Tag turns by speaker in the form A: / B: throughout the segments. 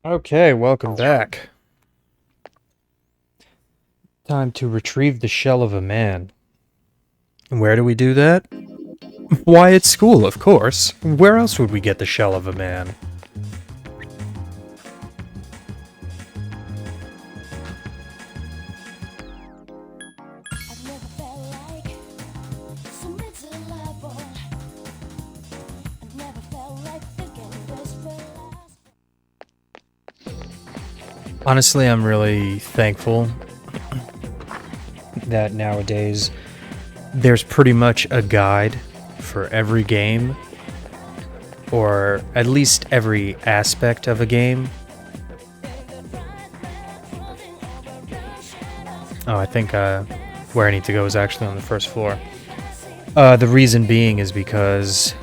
A: Okay, welcome back. Time to retrieve the shell of a man. Where do we do that? Why, at school, of course. Where else would we get the shell of a man? Honestly, I'm really thankful that nowadays there's pretty much a guide for every game, or at least every aspect of a game. Oh, I think where I need to go is actually on the first floor. The reason being is because,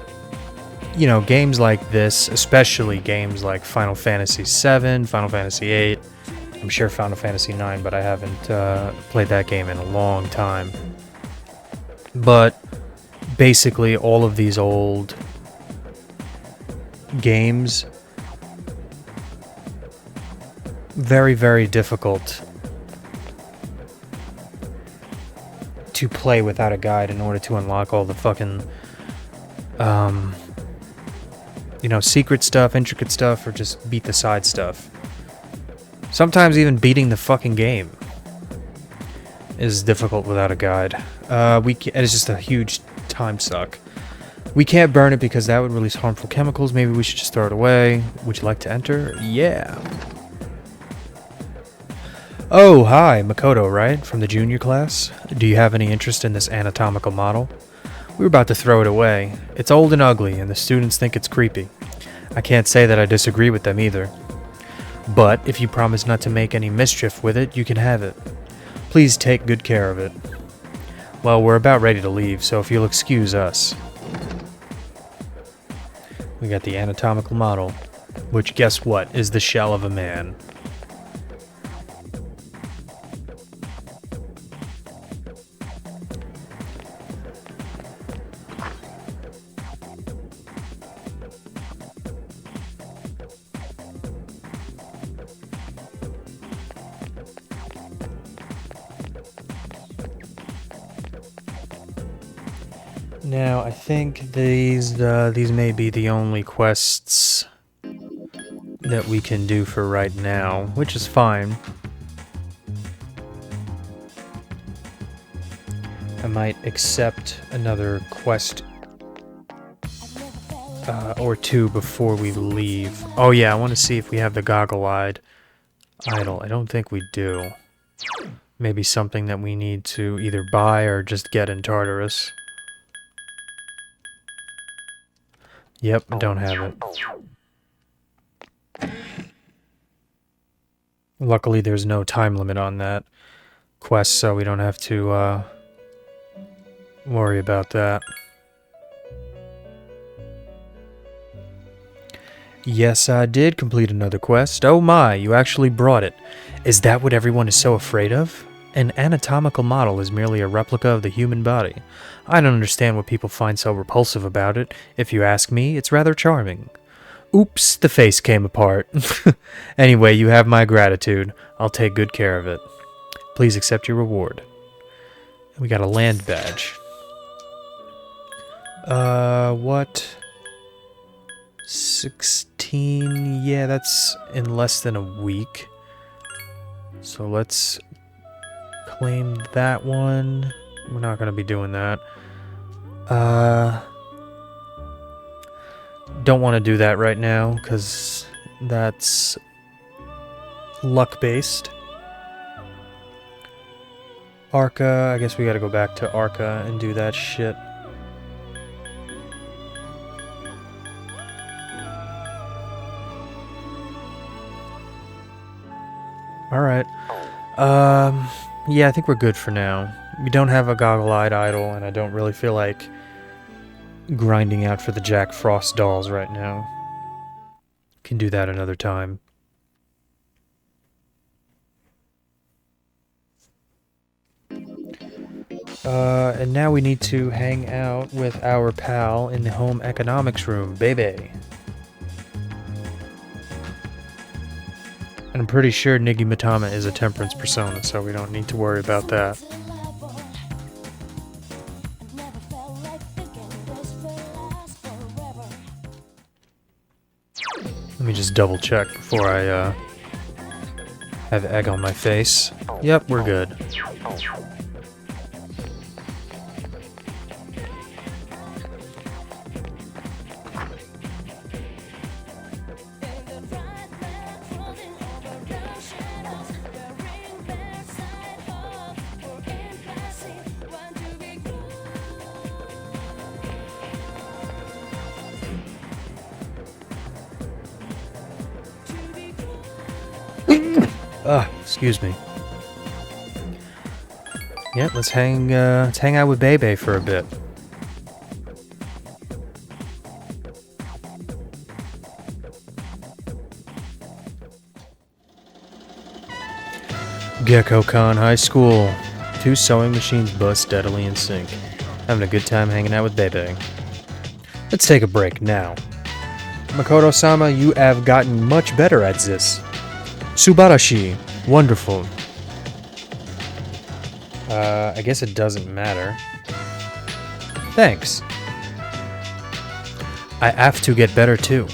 A: you know, games like this, especially games like Final Fantasy VII, Final Fantasy VIII, I'm sure Final Fantasy IX, but I haven't played that game in a long time. But basically all of these old games, very, very difficult to play without a guide in order to unlock all the fucking, you know, secret stuff, intricate stuff, or just beat the side stuff. Sometimes even beating the fucking game is difficult without a guide. It's just a huge time suck. We can't burn it because that would release harmful chemicals. Maybe we should just throw it away. Would you like to enter? Yeah. Oh, hi, Makoto, right? From the junior class? Do you have any interest in this anatomical model? We were about to throw it away. It's old and ugly, and the students think it's creepy. I can't say that I disagree with them either. But if you promise not to make any mischief with it, you can have it. Please take good care of it. Well, we're about ready to leave, so if you'll excuse us. We got the anatomical model, which, guess what, is the shell of a man. Now, I think these may be the only quests that we can do for right now, which is fine. I might accept another quest or two before we leave. Oh yeah, I want to see if we have the goggle-eyed idol. I don't think we do. Maybe something that we need to either buy or just get in Tartarus. Yep, don't have it. Luckily, there's no time limit on that quest, so we don't have to worry about that. Yes, I did complete another quest. Oh my, you actually brought it. Is that what everyone is so afraid of? An anatomical model is merely a replica of the human body. I don't understand what people find so repulsive about it. If you ask me, it's rather charming. Oops, the face came apart. Anyway, you have my gratitude. I'll take good care of it. Please accept your reward. We got a land badge. What? 16? Yeah, that's in less than a week. So let's claim that one. We're not going to be doing that. Don't want to do that right now, because that's luck-based. Arca, I guess we gotta go back to Arca and do that shit. Alright. Yeah, I think we're good for now. We don't have a goggle-eyed idol, and I don't really feel like grinding out for the Jack Frost dolls right now. Can do that another time. And now we need to hang out with our pal in the home economics room, Bebe. And I'm pretty sure Nigimatama is a temperance persona, so we don't need to worry about that. Let me just double check before I have egg on my face. Yep, we're good. Excuse me. Yeah, let's hang out with Bebe for a bit. Gecko-Con High School. 2 sewing machines buzz steadily in sync. Having a good time hanging out with Bebe. Let's take a break now. Makoto-sama, you have gotten much better at this. Subarashi. Wonderful. I guess it doesn't matter. Thanks. I have to get better too.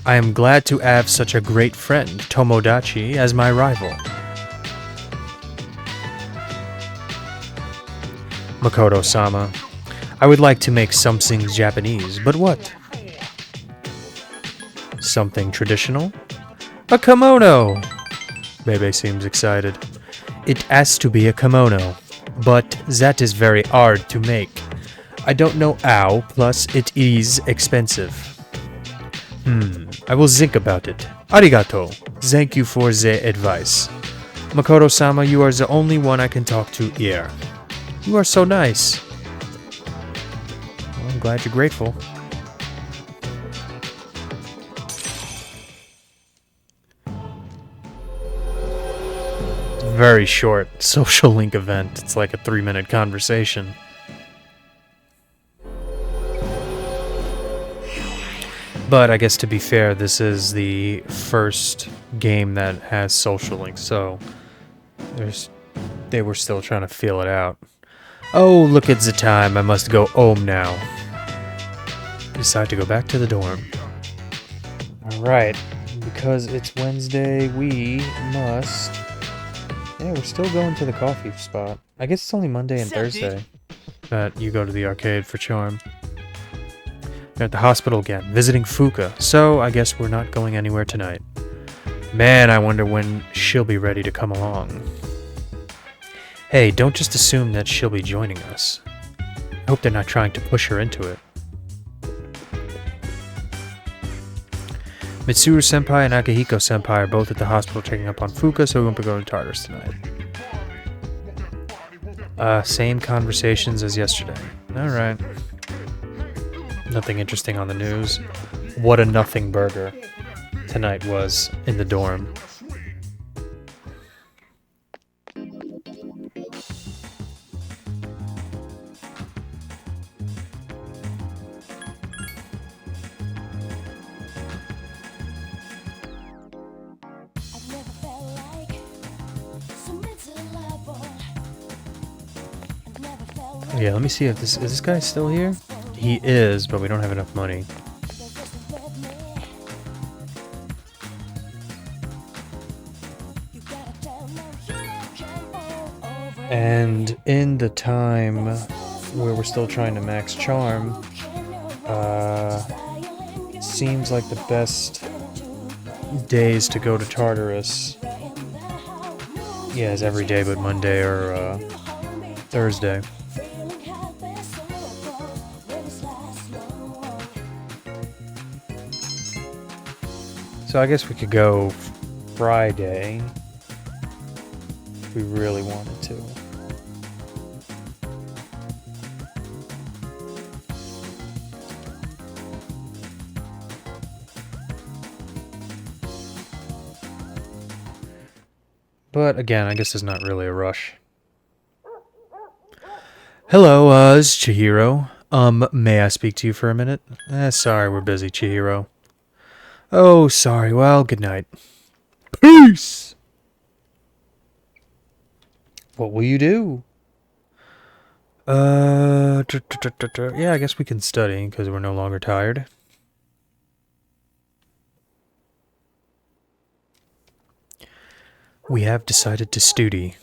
A: I am glad to have such a great friend, Tomodachi, as my rival. Makoto-sama, I would like to make something Japanese, but what? Something traditional? A kimono! Bebe seems excited. It has to be a kimono, but that is very hard to make. I don't know how, plus it is expensive. I will think about it. Arigato. Thank you for the advice. Makoto-sama, you are the only one I can talk to here. You are so nice. Well, I'm glad you're grateful. Very short social link event. It's like a 3-minute conversation. But I guess to be fair, this is the first game that has social links, so they were still trying to feel it out. Oh, look at the time. I must go home now. Decide to go back to the dorm. Alright, because it's Wednesday, we must... Yeah, we're still going to the coffee spot. I guess it's only Monday and Thursday that you go to the arcade for Charm. They're at the hospital again, visiting Fuka, so I guess we're not going anywhere tonight. Man, I wonder when she'll be ready to come along. Hey, don't just assume that she'll be joining us. I hope they're not trying to push her into it. Mitsuru-senpai and Akihiko-senpai are both at the hospital checking up on Fuka, so we won't be going to Tartarus tonight. Same conversations as yesterday. Alright. Nothing interesting on the news. What a nothing burger tonight was in the dorm. Yeah, let me see if is this guy still here? He is, but we don't have enough money. And in the time where we're still trying to max charm, seems like the best days to go to Tartarus, yeah, is every day but Monday or Thursday. So I guess we could go Friday if we really wanted to. But again, I guess there's not really a rush. Hello, it's Chihiro. May I speak to you for a minute? Sorry, we're busy, Chihiro. Oh, sorry. Well, good night. Peace! What will you do? Yeah, I guess we can study because we're no longer tired. We have decided to study.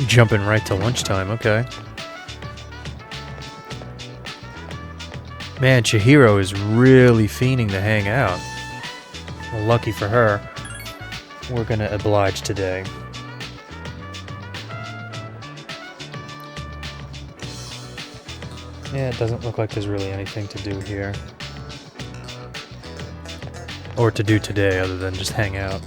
A: Jumping right to lunchtime, okay. Man, Chihiro is really fiending to hang out. Well, lucky for her, we're gonna oblige today. Yeah, it doesn't look like there's really anything to do here. Or to do today other than just hang out.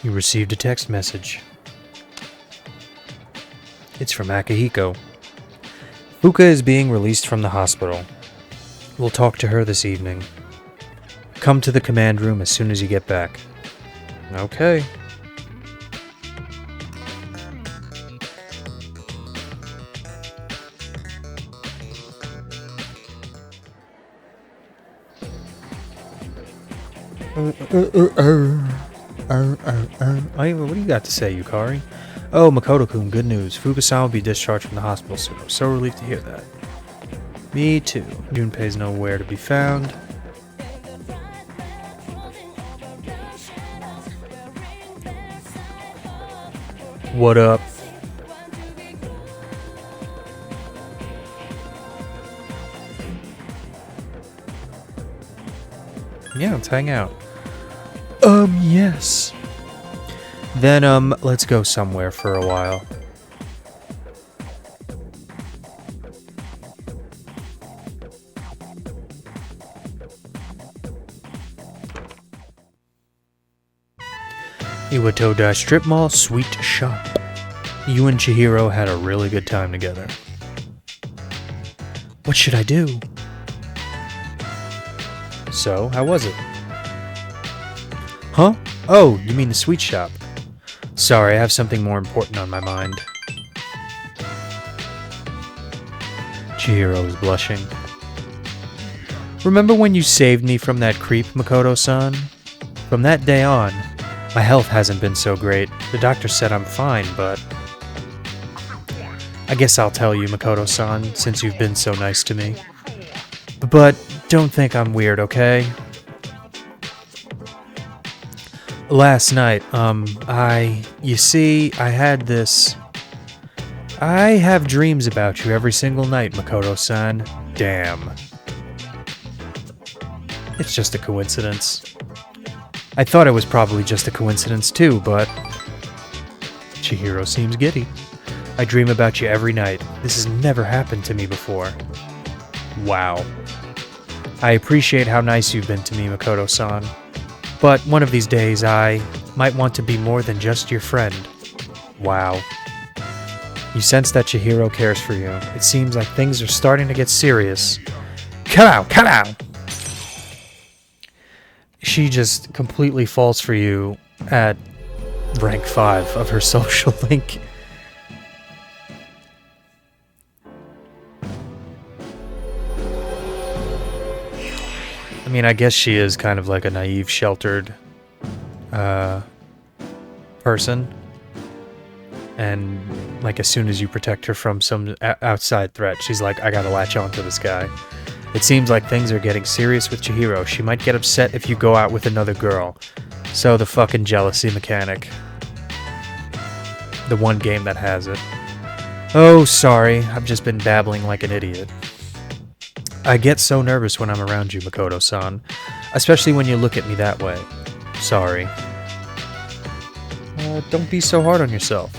A: You received a text message. It's from Akihiko. Fuka is being released from the hospital. We'll talk to her this evening. Come to the command room as soon as you get back. Okay. What do you got to say, Yukari? Oh, Makoto-kun, good news. Fuka-san will be discharged from the hospital soon. I'm so relieved to hear that. Me too. Junpei's nowhere to be found. What up? Yeah, let's hang out. Yes. Then, let's go somewhere for a while. Iwatodai Strip Mall Sweet Shop. You and Chihiro had a really good time together. What should I do? So, how was it? Huh? Oh, you mean the sweet shop. Sorry, I have something more important on my mind. Chihiro is blushing. Remember when you saved me from that creep, Makoto-san? From that day on, my health hasn't been so great. The doctor said I'm fine, but... I guess I'll tell you, Makoto-san, since you've been so nice to me. But don't think I'm weird, okay? Last night, you see, I had this... I have dreams about you every single night, Makoto-san. Damn. It's just a coincidence. I thought it was probably just a coincidence too, but... Chihiro seems giddy. I dream about you every night. This has never happened to me before. Wow. I appreciate how nice you've been to me, Makoto-san. But one of these days, I might want to be more than just your friend. Wow. You sense that Chihiro cares for you. It seems like things are starting to get serious. Cut out! Cut out! She just completely falls for you at rank 5 of her social link. I mean, I guess she is kind of like a naive, sheltered person. And, like, as soon as you protect her from some outside threat, she's like, I gotta latch on to this guy. It seems like things are getting serious with Chihiro. She might get upset if you go out with another girl. So the fucking jealousy mechanic. The one game that has it. Oh, sorry. I've just been babbling like an idiot. I get so nervous when I'm around you, Makoto-san. Especially when you look at me that way. Sorry. Don't be so hard on yourself.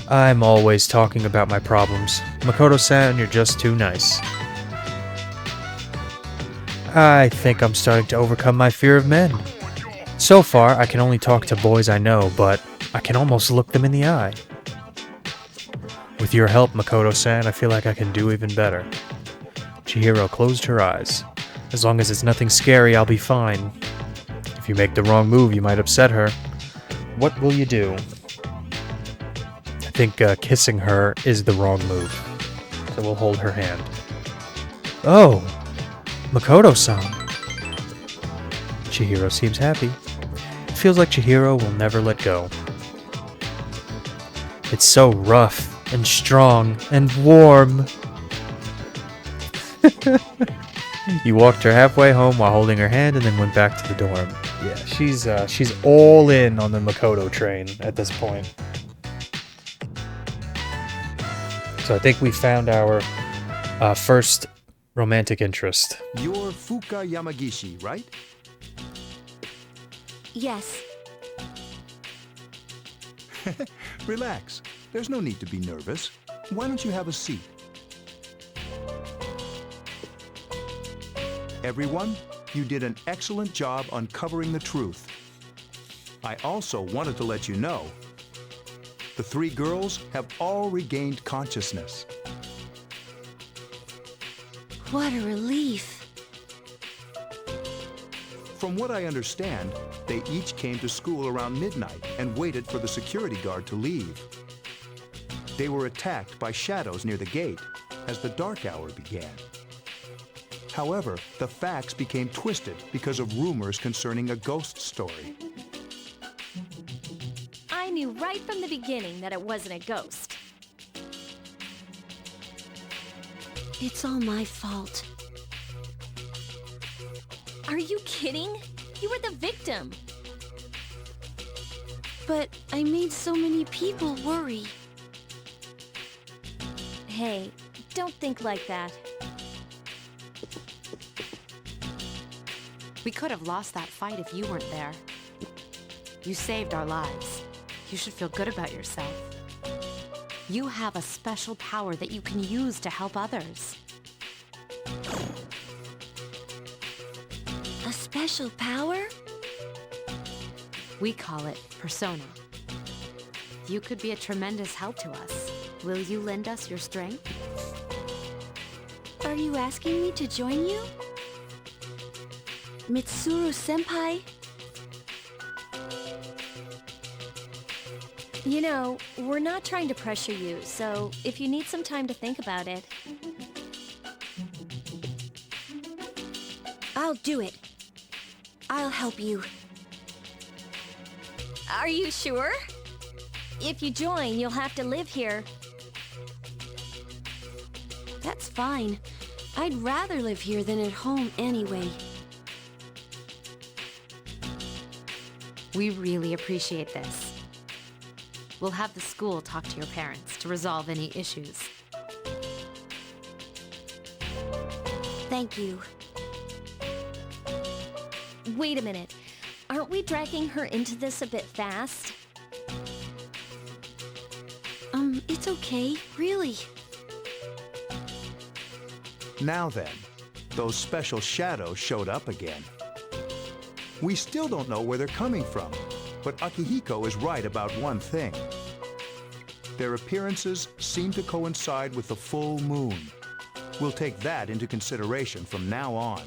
A: I'm always talking about my problems. Makoto-san, you're just too nice. I think I'm starting to overcome my fear of men. So far, I can only talk to boys I know, but I can almost look them in the eye. With your help, Makoto-san, I feel like I can do even better. Chihiro closed her eyes. As long as it's nothing scary, I'll be fine. If you make the wrong move, you might upset her. What will you do? I think kissing her is the wrong move. So we'll hold her hand. Oh! Makoto-san! Chihiro seems happy. It feels like Chihiro will never let go. It's so rough and strong and warm. You walked her halfway home while holding her hand and then went back to the dorm. Yeah, she's all in on the Makoto train at this point. So I think we found our first romantic interest.
B: You're Fuka Yamagishi, right?
C: Yes.
B: Relax. There's no need to be nervous. Why don't you have a seat? Everyone, you did an excellent job uncovering the truth. I also wanted to let you know, the three girls have all regained consciousness.
C: What a relief.
B: From what I understand, they each came to school around midnight and waited for the security guard to leave. They were attacked by shadows near the gate as the dark hour began. However, the facts became twisted because of rumors concerning a ghost story.
C: I knew right from the beginning that it wasn't a ghost. It's all my fault. Are you kidding? You were the victim. But I made so many people worry. Hey, don't think like that.
D: We could have lost that fight if you weren't there. You saved our lives. You should feel good about yourself. You have a special power that you can use to help others.
C: A special power?
D: We call it persona. You could be a tremendous help to us. Will you lend us your strength?
C: Are you asking me to join you? Mitsuru-senpai? You know, we're not trying to pressure you, so if you need some time to think about it... I'll do it. I'll help you. Are you sure? If you join, you'll have to live here. That's fine. I'd rather live here than at home anyway.
D: We really appreciate this. We'll have the school talk to your parents to resolve any issues.
C: Thank you. Wait a minute. Aren't we dragging her into this a bit fast? It's okay, really.
B: Now then, those special shadows showed up again. We still don't know where they're coming from, but Akihiko is right about one thing. Their appearances seem to coincide with the full moon. We'll take that into consideration from now on.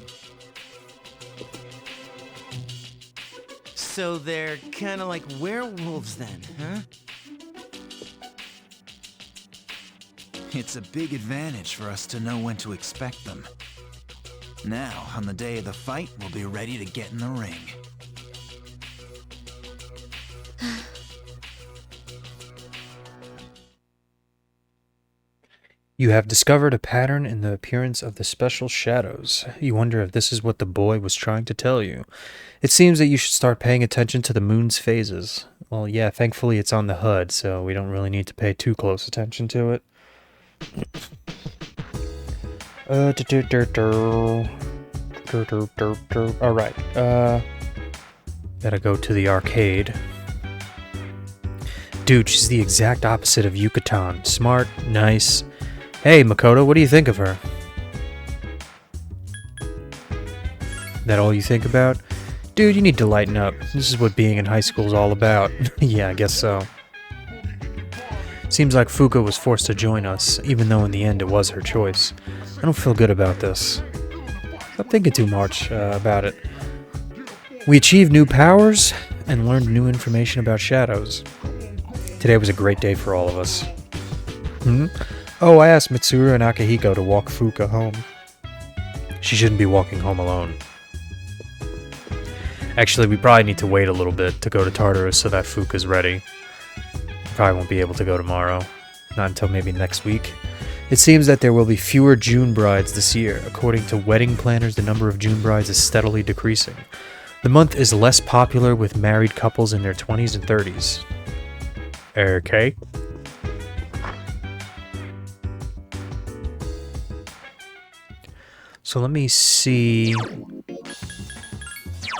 E: So they're kind of like werewolves then, huh? It's a big advantage for us to know when to expect them. Now, on the day of the fight, we'll be ready to get in the ring.
A: You have discovered a pattern in the appearance of the special shadows. You wonder if this is what the boy was trying to tell you. It seems that you should start paying attention to the moon's phases. Well, yeah, thankfully it's on the HUD, so we don't really need to pay too close attention to it. Alright, gotta go to the arcade. Dude, she's the exact opposite of Yucatan. Smart, nice. Hey, Makoto, what do you think of her? That all you think about? Dude, you need to lighten up. This is what being in high school is all about. Yeah, I guess so. Seems like Fuka was forced to join us, even though in the end it was her choice. I don't feel good about this. Stop thinking too much about it. We achieved new powers and learned new information about shadows. Today was a great day for all of us. Oh, I asked Mitsuru and Akihiko to walk Fuka home. She shouldn't be walking home alone. Actually, we probably need to wait a little bit to go to Tartarus so that Fuka's ready. Probably won't be able to go tomorrow. Not until maybe next week. It seems that there will be fewer June brides this year. According to wedding planners, the number of June brides is steadily decreasing. The month is less popular with married couples in their 20s and 30s. Okay. So let me see.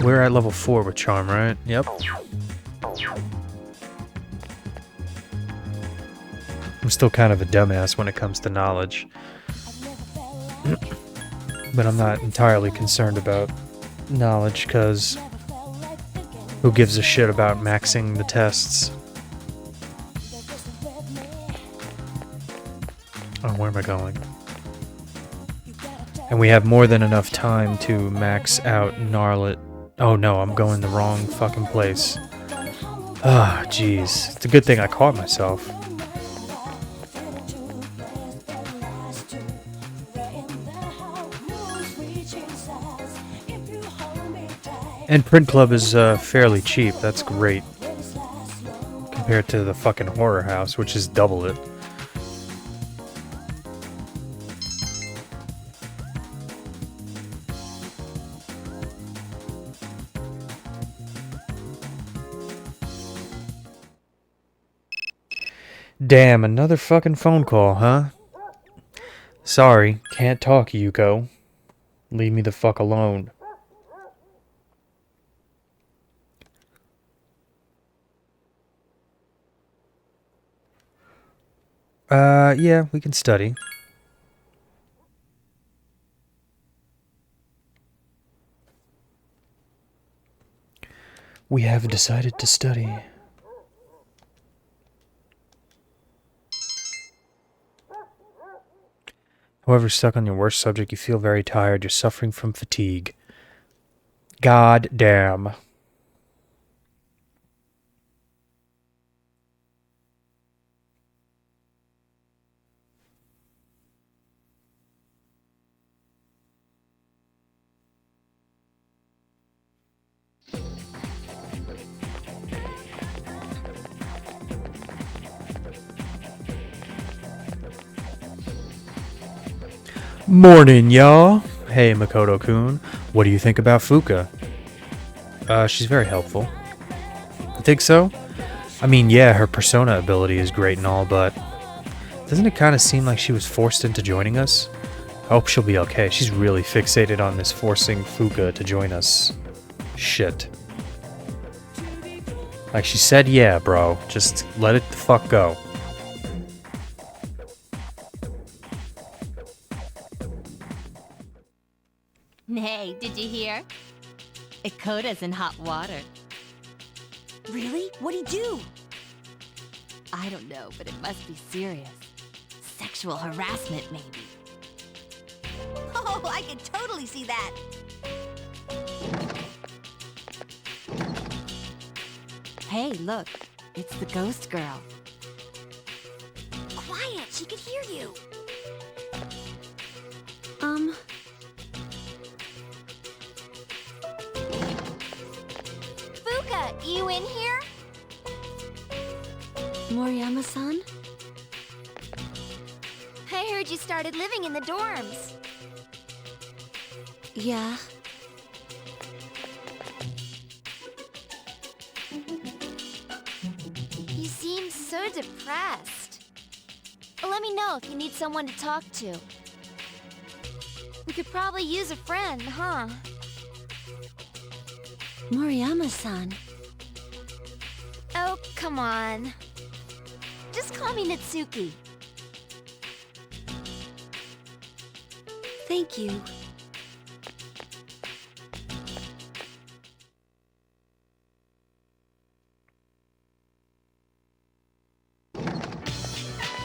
A: We're at level 4 with Charm, right? Yep. I'm still kind of a dumbass when it comes to knowledge. But I'm not entirely concerned about knowledge, because who gives a shit about maxing the tests? Oh, where am I going? And we have more than enough time to max out Gnarlet. Oh no, I'm going the wrong fucking place. Ah, jeez. It's a good thing I caught myself. And Print Club is fairly cheap. That's great. Compared to the fucking Horror House, which is double it. Damn, another fucking phone call, huh? Sorry, can't talk, Yuko. Leave me the fuck alone. Yeah, we can study. We have decided to study. However, stuck on your worst subject, you feel very tired, you're suffering from fatigue. God damn. Morning, y'all. Hey, Makoto-kun. What do you think about Fuka? She's very helpful. You think so? I mean, yeah, her persona ability is great and all, but doesn't it kind of seem like she was forced into joining us? I hope she'll be okay. She's really fixated on this forcing Fuka to join us shit. Like she said, yeah, bro. Just let it the fuck go.
F: Hey, did you hear? Ikota's in hot water.
C: Really? What'd he do?
F: I don't know, but it must be serious. Sexual harassment, maybe.
C: Oh, I could totally see that.
F: Hey, look. It's the ghost girl.
C: Quiet, she could hear you. Fuka, you in here?
F: Moriyama-san?
C: I heard you started living in the dorms.
F: Yeah.
C: You seem so depressed. Let me know if you need someone to talk to. We could probably use a friend, huh?
F: Moriyama-san.
C: Oh, come on. Just call me Natsuki.
F: Thank you.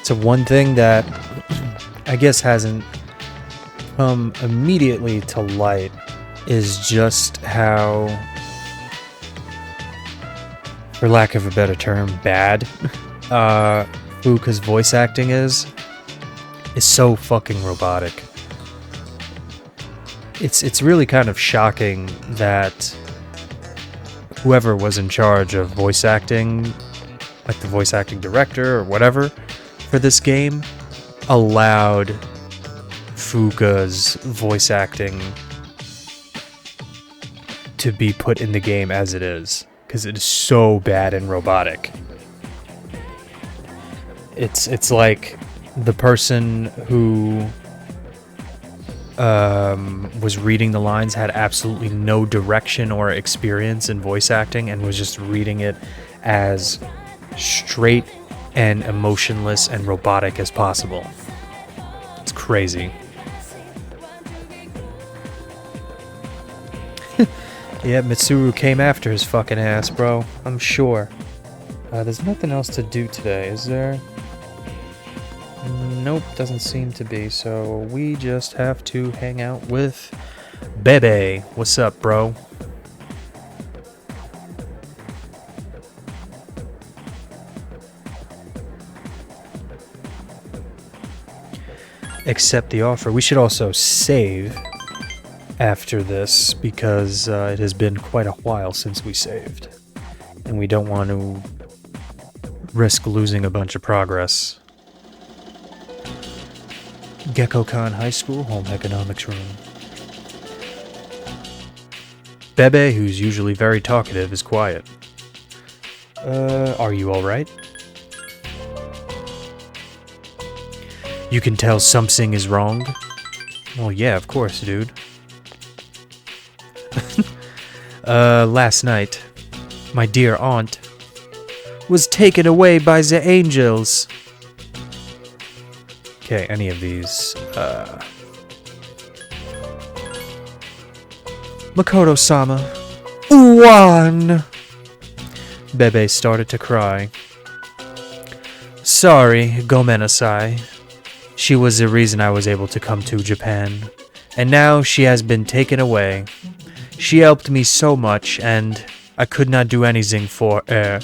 A: So one thing that I guess hasn't come immediately to light is just how, for lack of a better term, bad Fuka's voice acting is so fucking robotic. It's really kind of shocking that whoever was in charge of voice acting, like the voice acting director or whatever, for this game, allowed Fuka's voice acting to be put in the game as it is, because it is so bad and robotic. It's like the person who was reading the lines had absolutely no direction or experience in voice acting and was just reading it as straight and emotionless and robotic as possible. It's crazy. Yeah, Mitsuru came after his fucking ass, bro. I'm sure. There's nothing else to do today, is there? Nope, doesn't seem to be, so we just have to hang out with Bebe. What's up, bro? Accept the offer. We should also save after this because it has been quite a while since we saved. And we don't want to risk losing a bunch of progress. Gekko-kan High School, Home Economics Room. Bebe, who's usually very talkative, is quiet. Are you alright? You can tell something is wrong? Well, yeah, of course, dude. Last night, my dear aunt was taken away by the angels. Okay, any of these. Makoto-sama. One! Bebe started to cry. Sorry, gomenasai. She was the reason I was able to come to Japan. And now she has been taken away. She helped me so much, and I could not do anything for her.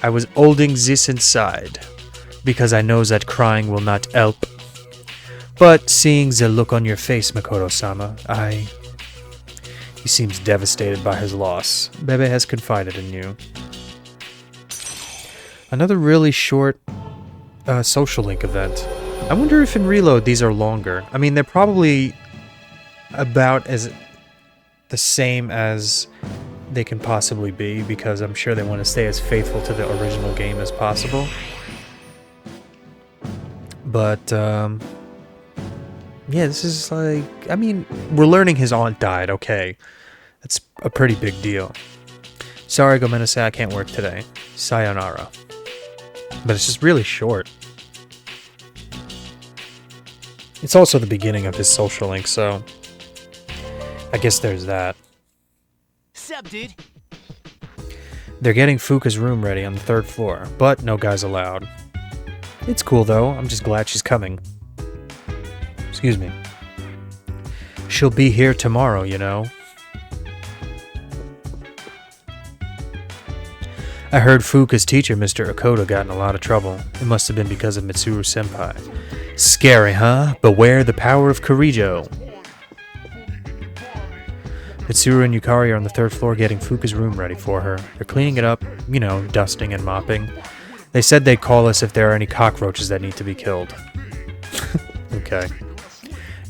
A: I was holding this inside, because I know that crying will not help. But seeing the look on your face, Makoto-sama, He seems devastated by his loss. Bebe has confided in you. Another really short social link event. I wonder if in Reload these are longer. I mean, they're probably about as the same as they can possibly be, because I'm sure they want to stay as faithful to the original game as possible. But, yeah, this is like... I mean, we're learning his aunt died, okay. That's a pretty big deal. Sorry, gomenasai, I can't work today. Sayonara. But it's just really short. It's also the beginning of his social link, so... I guess there's that.
E: Sup, dude?
A: They're getting Fuka's room ready on the 3rd floor, but no guys allowed. It's cool, though. I'm just glad she's coming. Excuse me. She'll be here tomorrow, you know. I heard Fuka's teacher, Mr. Okoda, got in a lot of trouble. It must have been because of Mitsuru-senpai. Scary, huh? Beware the power of Kirijo. Mitsuru and Yukari are on the 3rd floor getting Fuka's room ready for her. They're cleaning it up, you know, dusting and mopping. They said they'd call us if there are any cockroaches that need to be killed. Okay.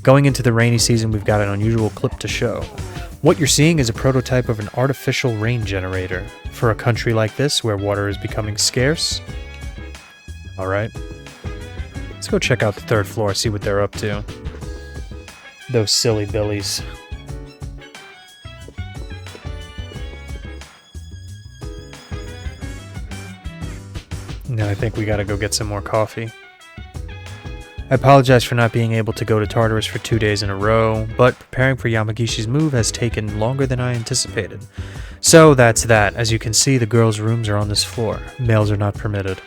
A: Going into the rainy season, we've got an unusual clip to show. What you're seeing is a prototype of an artificial rain generator for a country like this where water is becoming scarce. Alright. Let's go check out the 3rd floor, see what they're up to. Those silly billies. Now I think we gotta go get some more coffee. I apologize for not being able to go to Tartarus for 2 days in a row, but preparing for Yamagishi's move has taken longer than I anticipated. So that's that. As you can see, the girls' rooms are on this floor. Males are not permitted.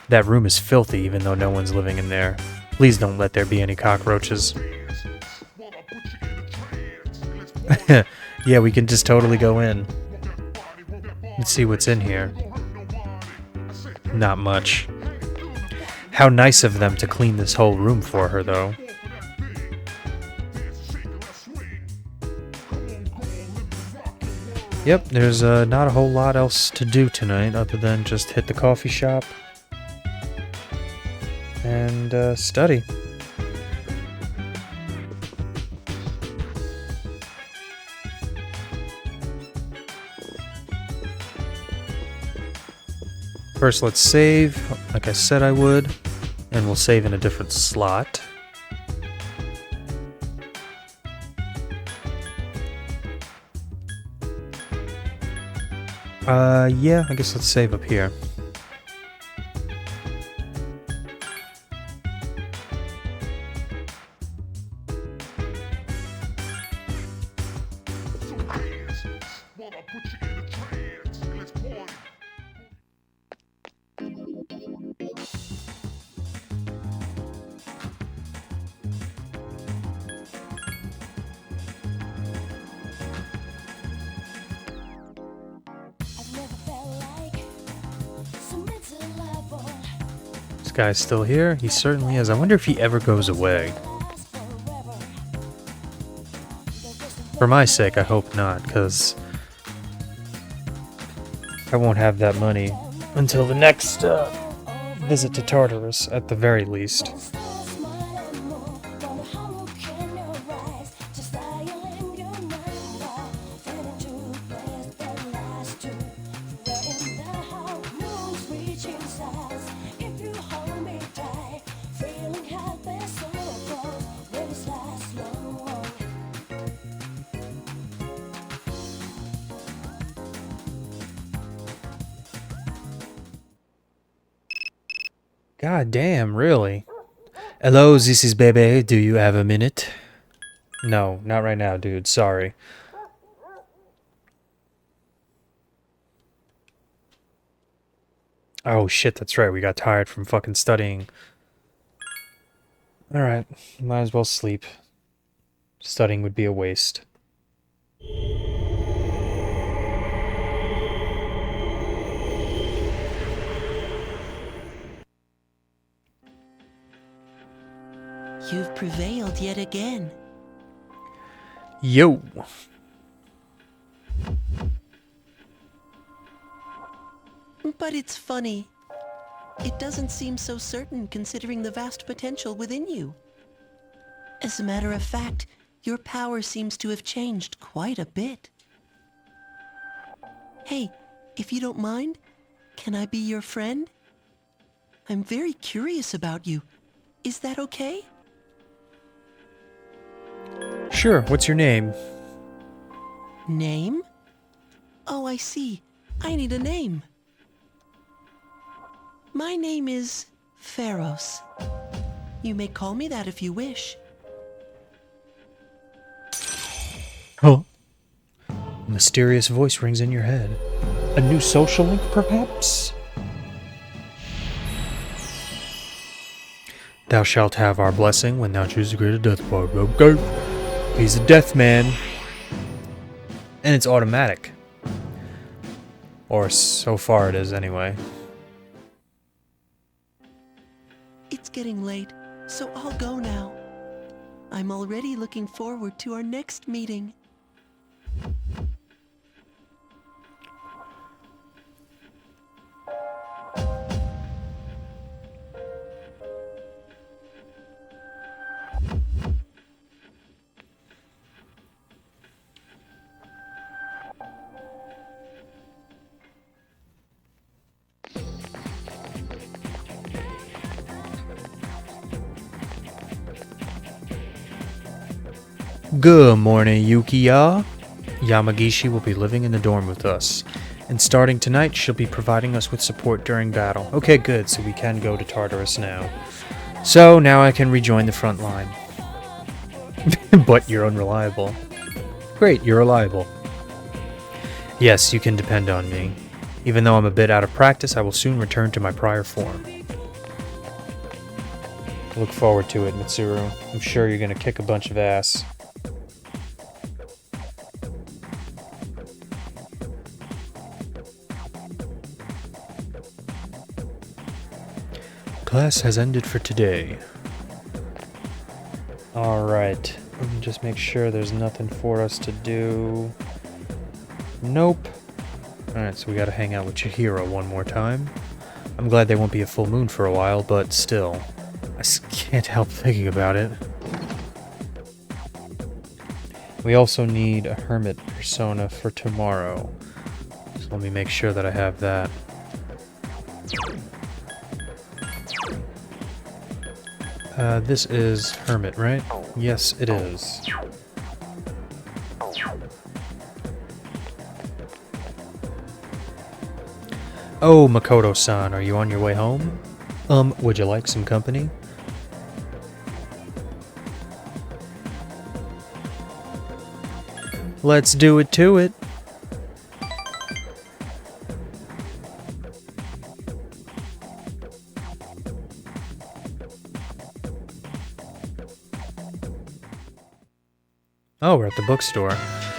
A: That room is filthy even though no one's living in there. Please don't let there be any cockroaches. Yeah, we can just totally go in. Let's see what's in here. Not much. How nice of them to clean this whole room for her, though. Yep, there's not a whole lot else to do tonight other than just hit the coffee shop and study. First, let's save, like I said I would, and we'll save in a different slot. Yeah, I guess let's save up here. This guy's still here? He certainly is. I wonder if he ever goes away. For my sake, I hope not, because I won't have that money until the next visit to Tartarus, at the very least. God damn, really? Hello, this is Bebe. Do you have a minute? No, not right now, dude. Sorry. Oh shit, that's right. We got tired from fucking studying. Alright, might as well sleep. Studying would be a waste.
G: You've prevailed yet again.
A: Yo!
G: But it's funny. It doesn't seem so certain considering the vast potential within you. As a matter of fact, your power seems to have changed quite a bit. Hey, if you don't mind, can I be your friend? I'm very curious about you. Is that okay?
A: Sure, what's your name?
G: Name? Oh, I see. I need a name. My name is Pharos. You may call me that if you wish.
A: Oh. A mysterious voice rings in your head. A new social link, perhaps? Thou shalt have our blessing when thou choose to create a death bar. Okay. He's a death man. And it's automatic. Or so far it is, anyway.
G: It's getting late, so I'll go now. I'm already looking forward to our next meeting.
A: Good morning, Yukiya. Yamagishi will be living in the dorm with us. And starting tonight, she'll be providing us with support during battle. Okay, good, so we can go to Tartarus now. So, now I can rejoin the front line. But you're unreliable. Great, you're reliable. Yes, you can depend on me. Even though I'm a bit out of practice, I will soon return to my prior form. Look forward to it, Mitsuru. I'm sure you're gonna kick a bunch of ass. Class has ended for today. Alright, let me just make sure there's nothing for us to do. Nope. Alright, so we gotta hang out with Chihiro one more time. I'm glad there won't be a full moon for a while, but still. I can't help thinking about it. We also need a hermit persona for tomorrow. So let me make sure that I have that. This is hermit, right? Yes, it is. Oh, Makoto-san, are you on your way home? Would you like some company? Let's do it to it. Oh, we're at the bookstore.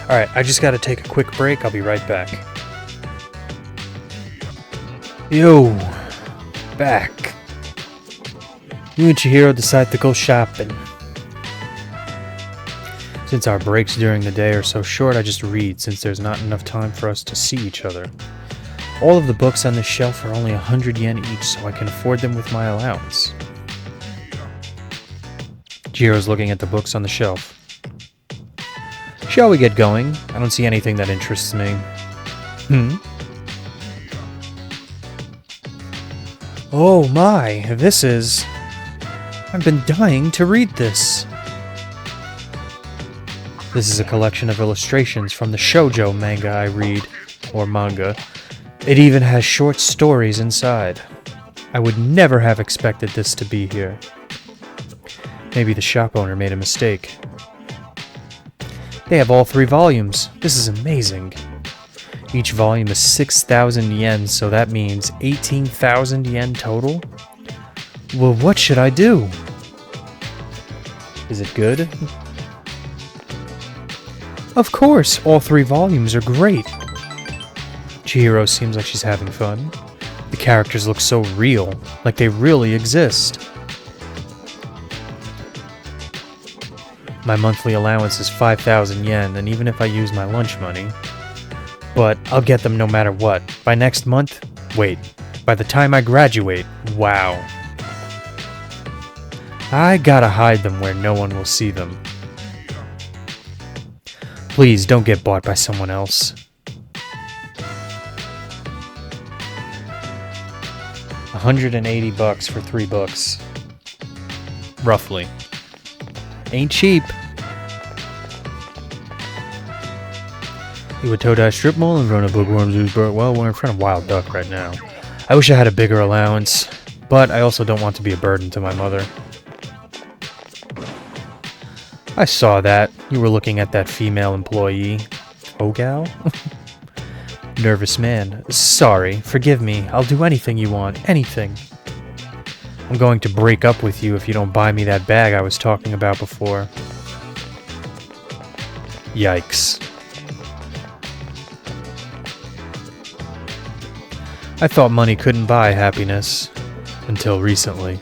A: Alright, I just gotta take a quick break. I'll be right back. Yo, back. You and Chihiro decide to go shopping. Since our breaks during the day are so short, I just read since there's not enough time for us to see each other. All of the books on this shelf are only 100 yen each, so I can afford them with my allowance. Chihiro's looking at the books on the shelf. Shall we get going? I don't see anything that interests me. Oh my, this is... I've been dying to read this. This is a collection of illustrations from the shoujo manga I read, or manga. It even has short stories inside. I would never have expected this to be here. Maybe the shop owner made a mistake. They have all 3 volumes. This is amazing. Each volume is 6,000 yen, so that means 18,000 yen total? Well, what should I do? Is it good? Of course, all 3 volumes are great. Chihiro seems like she's having fun. The characters look so real, like they really exist. My monthly allowance is 5,000 yen, and even if I use my lunch money... But I'll get them no matter what. By next month? Wait. By the time I graduate? Wow. I gotta hide them where no one will see them. Please don't get bought by someone else. $180 for 3 books. Roughly. Ain't cheap. You would Todai Strip Mall and Rona Bookworm Zoosburg. Well, we're in front of Wild Duck right now. I wish I had a bigger allowance, but I also don't want to be a burden to my mother. I saw that. You were looking at that female employee. Oh, gal? Nervous man. Sorry. Forgive me. I'll do anything you want. Anything. I'm going to break up with you if you don't buy me that bag I was talking about before. Yikes. I thought money couldn't buy happiness. Until recently.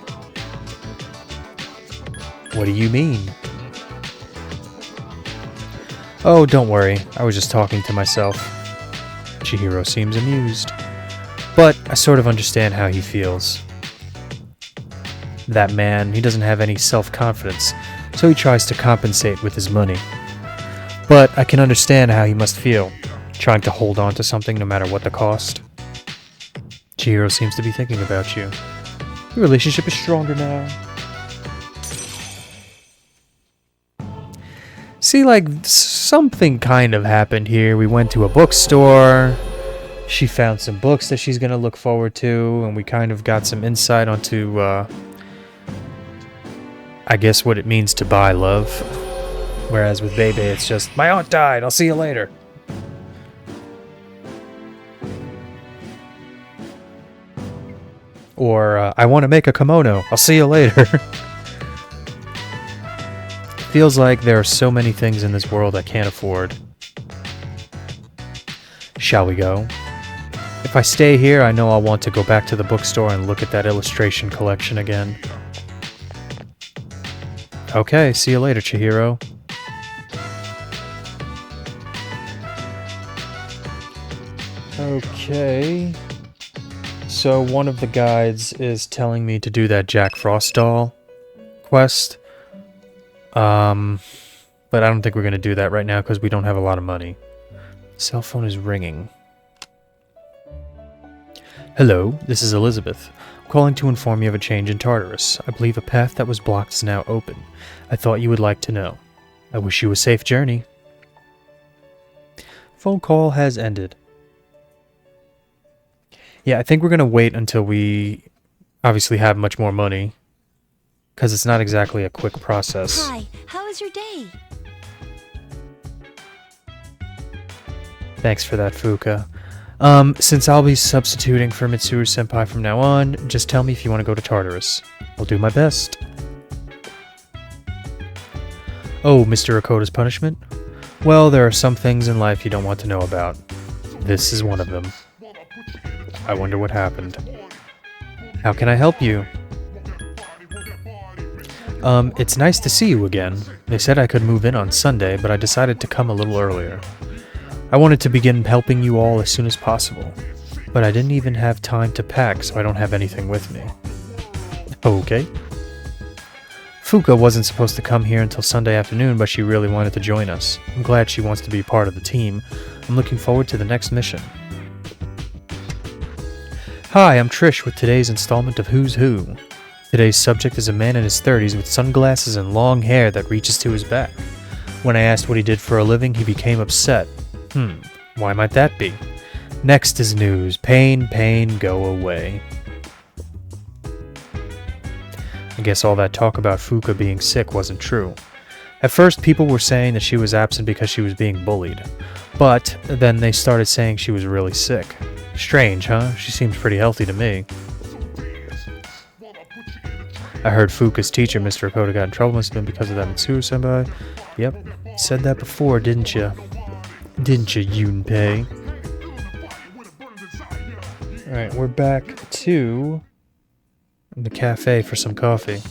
A: What do you mean? Oh, don't worry. I was just talking to myself. Chihiro seems amused. But I sort of understand how he feels. That man, he doesn't have any self-confidence, so he tries to compensate with his money. But I can understand how he must feel, trying to hold on to something no matter what the cost. Chihiro seems to be thinking about you. Your relationship is stronger now. See, like, something kind of happened here. We went to a bookstore. She found some books that she's going to look forward to, and we kind of got some insight onto, I guess, what it means to buy love. Whereas with Bebe, it's just, my aunt died, I'll see you later. Or, I want to make a kimono, I'll see you later. Feels like there are so many things in this world I can't afford. Shall we go? If I stay here, I know I'll want to go back to the bookstore and look at that illustration collection again. Okay, see you later, Chihiro. Okay. So one of the guides is telling me to do that Jack Frost doll quest. But I don't think we're going to do that right now because we don't have a lot of money. Cell phone is ringing. Hello, this is Elizabeth. I'm calling to inform you of a change in Tartarus. I believe a path that was blocked is now open. I thought you would like to know. I wish you a safe journey. Phone call has ended. Yeah, I think we're going to wait until we obviously have much more money. Because it's not exactly a quick process.
C: Hi, how was your day?
A: Thanks for that, Fuka. Since I'll be substituting for Mitsuru-senpai from now on, just tell me if you want to go to Tartarus. I'll do my best. Oh, Mr. Okoda's punishment? Well, there are some things in life you don't want to know about. This is one of them. I wonder what happened. How can I help you? It's nice to see you again. They said I could move in on Sunday, but I decided to come a little earlier. I wanted to begin helping you all as soon as possible, but I didn't even have time to pack, so I don't have anything with me. Okay. Fuka wasn't supposed to come here until Sunday afternoon, but she really wanted to join us. I'm glad she wants to be part of the team. I'm looking forward to the next mission. Hi, I'm Trish with today's installment of Who's Who. Today's subject is a man in his 30s with sunglasses and long hair that reaches to his back. When I asked what he did for a living, he became upset. Why might that be? Next is news. Pain, pain, go away. I guess all that talk about Fuka being sick wasn't true. At first, people were saying that she was absent because she was being bullied. But then they started saying she was really sick. Strange, huh? She seems pretty healthy to me. I heard Fuka's teacher, Mr. Okoda, got in trouble. Must have been because of that Mitsuru-senpai. Yep, said that before, didn't you? Didn't you, Yunpei? Alright, we're back to the cafe for some coffee.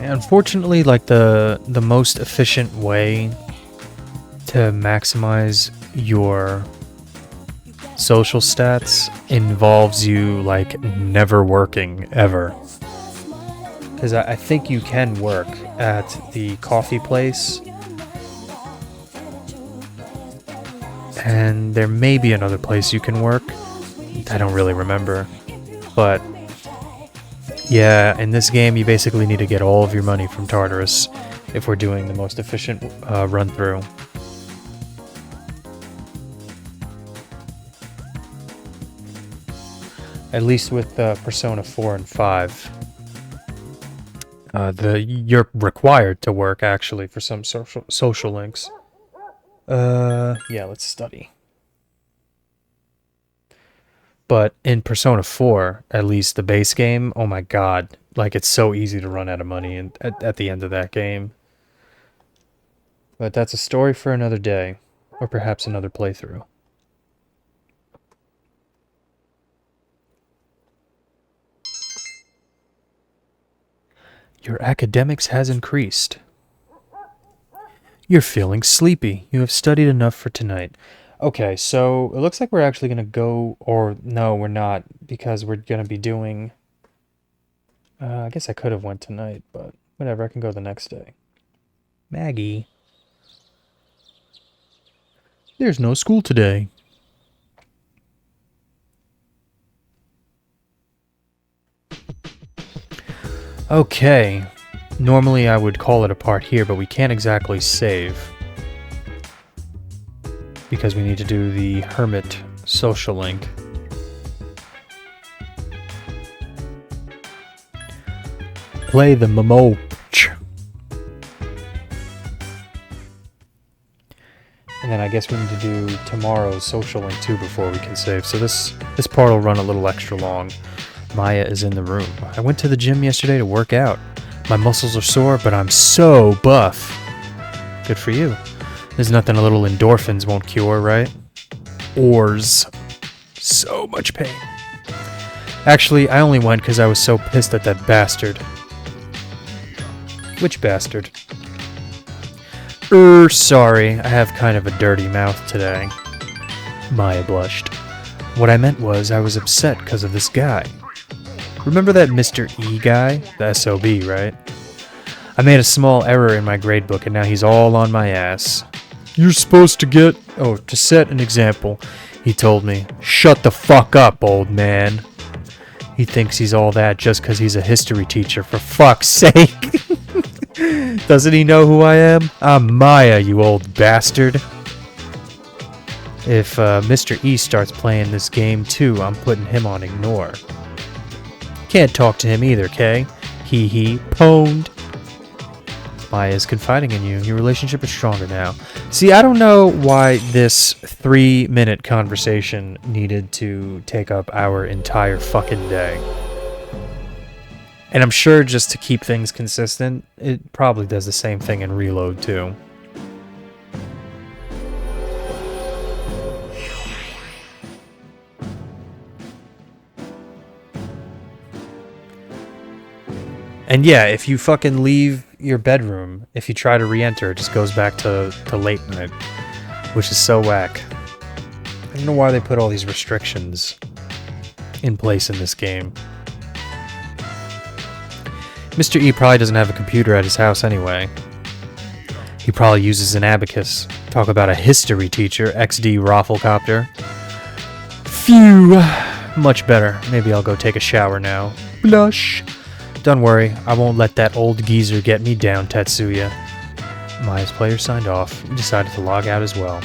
A: Unfortunately, like the most efficient way to maximize your social stats involves you like never working ever. Because I think you can work at the coffee place, and there may be another place you can work. I don't really remember, but yeah, in this game, you basically need to get all of your money from Tartarus if we're doing the most efficient run-through. At least with Persona 4 and 5. You're required to work, actually, for some social links. Yeah, let's study. But in Persona 4, at least the base game, oh my god, like it's so easy to run out of money at the end of that game. But that's a story for another day, or perhaps another playthrough. Your academics has increased. You're feeling sleepy. You have studied enough for tonight. Okay, so it looks like we're actually going to go, or no, we're not, because we're going to be doing, I guess I could have went tonight, but whatever, I can go the next day. Maggie. There's no school today. Okay. Normally I would call it a part here, but we can't exactly save. Because we need to do the Hermit social link. Play the Momo. And then I guess we need to do tomorrow's social link too before we can save. So this part will run a little extra long. Maya is in the room. I went to the gym yesterday to work out. My muscles are sore, but I'm so buff. Good for you. There's nothing a little endorphins won't cure, right? Ors. So much pain. Actually, I only went because I was so pissed at that bastard. Which bastard? Sorry, I have kind of a dirty mouth today. Maya blushed. What I meant was I was upset because of this guy. Remember that Mr. E guy? The SOB, right? I made a small error in my gradebook and now he's all on my ass. You're supposed to get... Oh, to set an example, he told me. Shut the fuck up, old man. He thinks he's all that just because he's a history teacher, for fuck's sake. Doesn't he know who I am? I'm Maya, you old bastard. If Mr. E starts playing this game too, I'm putting him on ignore. Can't talk to him either, Kay. Hee hee, pwned. Maya's confiding in you. Your relationship is stronger now. See, I don't know why this 3-minute conversation needed to take up our entire fucking day. And I'm sure just to keep things consistent, it probably does the same thing in Reload too. And yeah, if you fucking leave your bedroom, if you try to re-enter, it just goes back to late night, which is so whack. I don't know why they put all these restrictions in place in this game. Mr. E probably doesn't have a computer at his house anyway. He probably uses an abacus. Talk about a history teacher, XD Rafflecopter. Phew! Much better. Maybe I'll go take a shower now. Blush! Don't worry, I won't let that old geezer get me down, Tetsuya. Maya's player signed off. He decided to log out as well.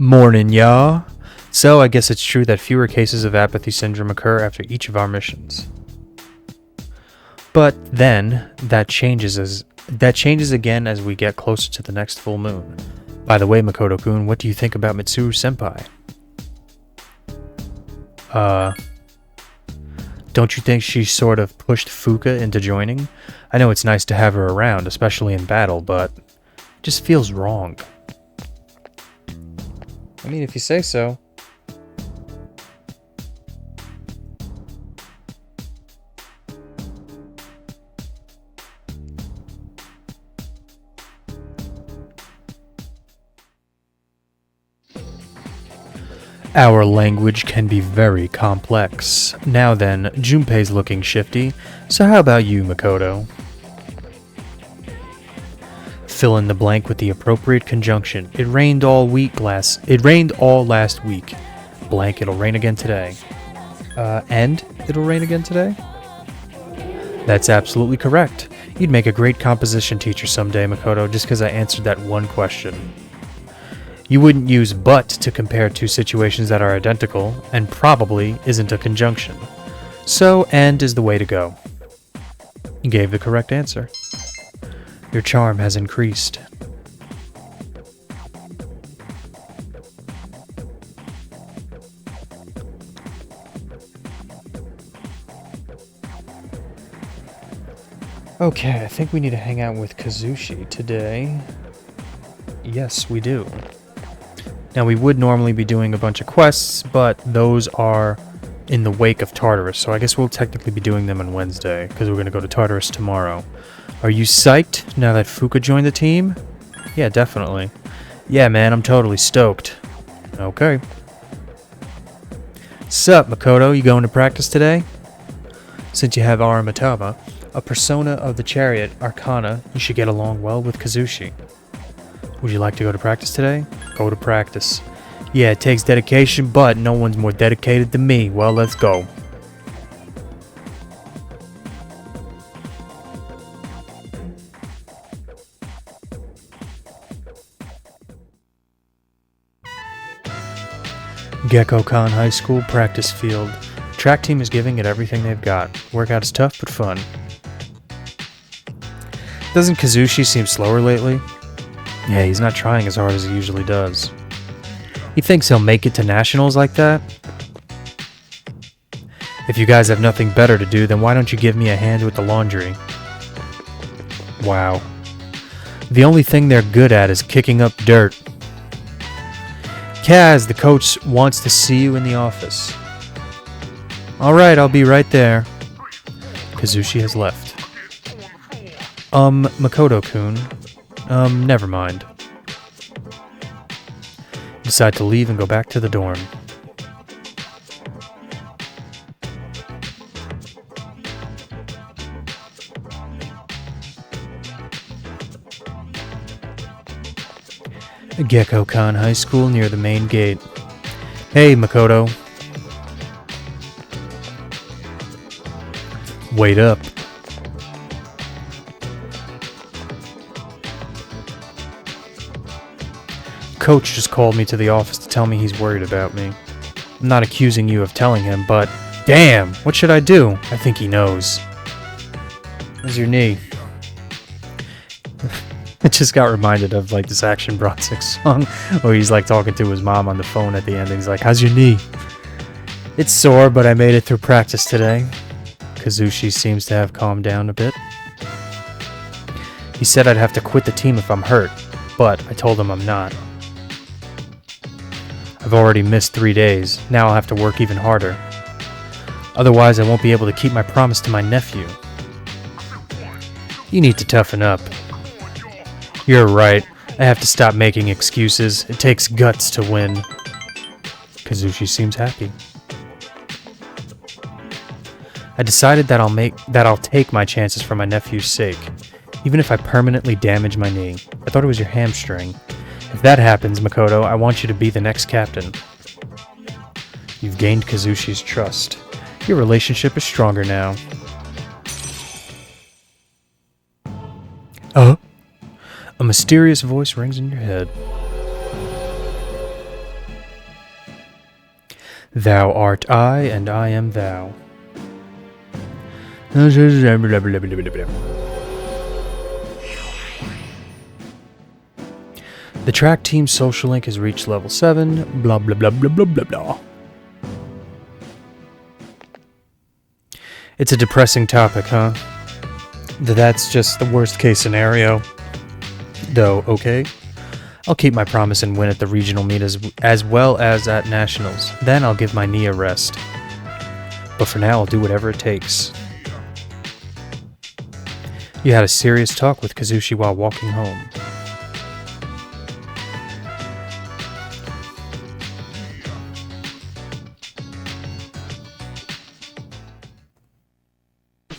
A: Morning, y'all. So, I guess it's true that fewer cases of apathy syndrome occur after each of our missions. But then, that changes again as we get closer to the next full moon. By the way, Makoto-kun, what do you think about Mitsuru-senpai? Don't you think she sort of pushed Fuka into joining? I know it's nice to have her around, especially in battle, but it just feels wrong. I mean, if you say so. Our language can be very complex. Now then, Junpei's looking shifty, so how about you, Makoto? Fill in the blank with the appropriate conjunction. It rained all last week. Blank, it'll rain again today. And it'll rain again today? That's absolutely correct. You'd make a great composition teacher someday, Makoto, just because I answered that one question. You wouldn't use but to compare two situations that are identical, and probably isn't a conjunction. So, and is the way to go. You gave the correct answer. Your charm has increased. Okay, I think we need to hang out with Kazushi today. Yes, we do. Now, we would normally be doing a bunch of quests, but those are in the wake of Tartarus, so I guess we'll technically be doing them on Wednesday, because we're going to go to Tartarus tomorrow. Are you psyched now that Fuka joined the team? Yeah, definitely. Yeah, man, I'm totally stoked. Okay. Sup, Makoto, you going to practice today? Since you have Aramatama, a persona of the Chariot Arcana, you should get along well with Kazushi. Would you like to go to practice today? Go to practice. Yeah, it takes dedication, but no one's more dedicated than me. Well, let's go. Gecko-Con High School practice field. Track team is giving it everything they've got. Workout is tough but fun. Doesn't Kazushi seem slower lately? Yeah, he's not trying as hard as he usually does. He thinks he'll make it to nationals like that? If you guys have nothing better to do, then why don't you give me a hand with the laundry? Wow. The only thing they're good at is kicking up dirt. Kaz, the coach wants to see you in the office. Alright, I'll be right there. Kazushi has left. Makoto-kun. Never mind. Decide to leave and go back to the dorm. Gecko-Con High School near the main gate. Hey, Makoto. Wait up. Coach just called me to the office to tell me he's worried about me. I'm not accusing you of telling him, but damn, what should I do? I think he knows. How's your knee? I just got reminded of like this Action Bronze 6 song where he's like talking to his mom on the phone at the end and he's like, how's your knee? It's sore, but I made it through practice today. Kazushi seems to have calmed down a bit. He said I'd have to quit the team if I'm hurt, but I told him I'm not. I've already missed 3 days, now I'll have to work even harder. Otherwise I won't be able to keep my promise to my nephew. You need to toughen up. You're right, I have to stop making excuses. It takes guts to win. Kazushi seems happy. I decided that I'll take my chances for my nephew's sake, even if I permanently damage my knee. I thought it was your hamstring. If that happens, Makoto, I want you to be the next captain. You've gained Kazushi's trust. Your relationship is stronger now. A mysterious voice rings in your head. Thou art I, and I am thou. The track team's social link has reached level 7, blah blah blah blah blah blah blah. It's a depressing topic, huh? That's just the worst case scenario. Though, okay. I'll keep my promise and win at the regional meet as well as at nationals. Then I'll give my knee a rest. But for now, I'll do whatever it takes. You had a serious talk with Kazushi while walking home.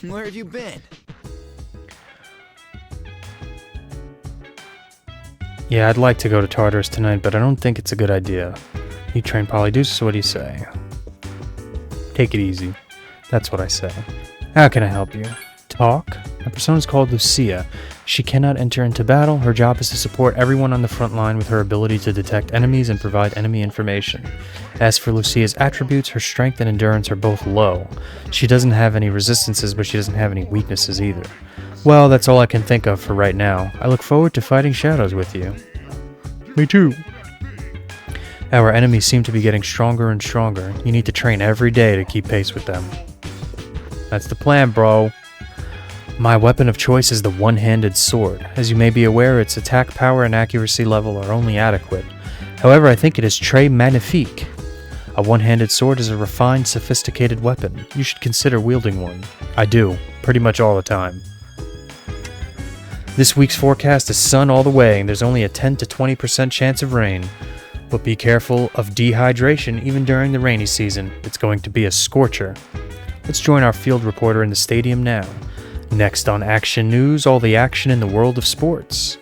E: Where have you been?
A: Yeah, I'd like to go to Tartarus tonight, but I don't think it's a good idea. You train Polydeuces, what do you say? Take it easy. That's what I say. How can I help you? Talk? My persona is called Lucia. She cannot enter into battle. Her job is to support everyone on the front line with her ability to detect enemies and provide enemy information. As for Lucia's attributes, her strength and endurance are both low. She doesn't have any resistances, but she doesn't have any weaknesses either. Well, that's all I can think of for right now. I look forward to fighting shadows with you. Me too. Our enemies seem to be getting stronger and stronger. You need to train every day to keep pace with them. That's the plan, bro. My weapon of choice is the one-handed sword. As you may be aware, its attack power and accuracy level are only adequate. However, I think it is très magnifique. A one-handed sword is a refined, sophisticated weapon. You should consider wielding one. I do, pretty much all the time. This week's forecast is sun all the way, and there's only a 10 to 20% chance of rain. But be careful of dehydration even during the rainy season. It's going to be a scorcher. Let's join our field reporter in the stadium now. Next on Action News, all the action in the world of sports.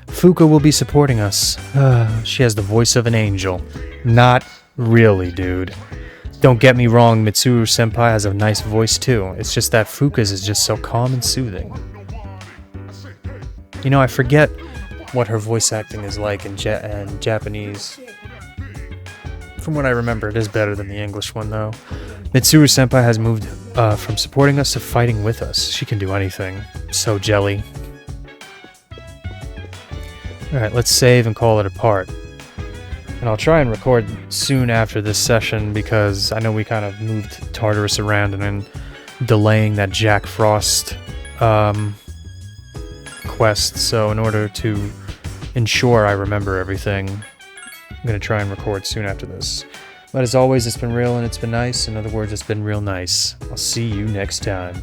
A: Fuka will be supporting us. She has the voice of an angel. Not really, dude. Don't get me wrong, Mitsuru Senpai has a nice voice too. It's just that Fuka's is just so calm and soothing. You know, I forget what her voice acting is like in Japanese. From what I remember, it is better than the English one though. Mitsuru Senpai has moved from supporting us to fighting with us. She can do anything. So jelly. Alright, let's save and call it a part. And I'll try and record soon after this session because I know we kind of moved Tartarus around and then delaying that Jack Frost quest. So in order to ensure I remember everything, I'm going to try and record soon after this. But as always, it's been real and it's been nice. In other words, it's been real nice. I'll see you next time.